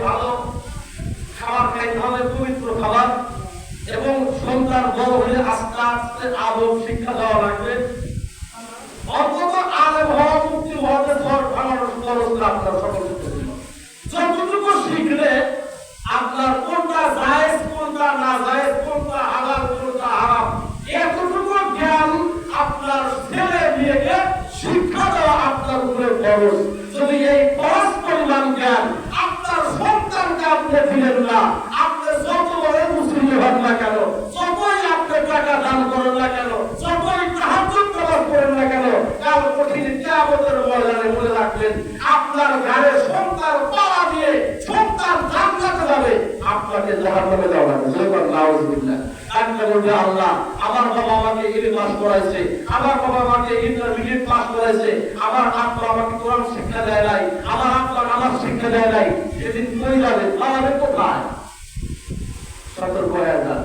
ভালো খাবার খাইতে হবে, পবিত্র খাবার, এবং সন্তান বড় হলে আস্তে আস্তে আদব শিক্ষা দেওয়া লাগবে। অন্তত আলেম হওয়া, মুক্তি হওয়াতে ঘর ভাঙানোর খরচ না আপনার সকল যতটুকু শিখলে আপনার কোনটা জায়েজ কোনটা না জায়েজ, কোনটা হালাল কোনটা হারাম, এতটুকু জ্ঞান আপনার ছেলে মেয়েকে শিক্ষা দেওয়া আপনার উপরে খরচ। যদি এই খরচ পরিমাণ জ্ঞান আপনার সন্তানকে আপনি দিলেন না, আপনি যত বড় মুসলিম হন না কেন, যতই আপনি টাকা দান করেন না কেন, যতই তাহাজ্জুদ নামাজ পড়েন না কেন, কাল কঠিন কিয়ামতের ময়দানে মনে রাখবেন আপনার ঘরে সন্তান পাওয়া দিয়ে সন্তান জান্নাতে যাবে, আপনাকে জাহান্নামে যাওয়া লাগবে। জয়বান নাউজুবিল্লাহ। কান্না বলবে আল্লাহ আমার বাবা আমাকে ইলম পাস করাইছে, আমার বাবা আমাকে ইন্টারমিডিয়েট পাস করাইছে, আমার আব্বা আমাকে কোরআন শিক্ষা দেয় নাই, আমার আব্বা নামাজ শিক্ষা দেয় নাই, সেদিন কই যাবে, পাওয়াবে কোথায়? সতর্ক হয়ে যান।